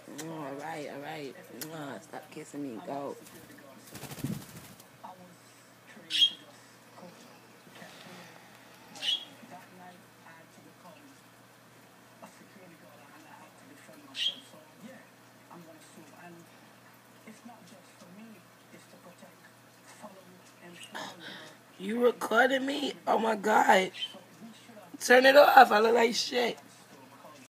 All right. Stop kissing me. Go. You recording me? Oh my God. Turn it off. I look like shit.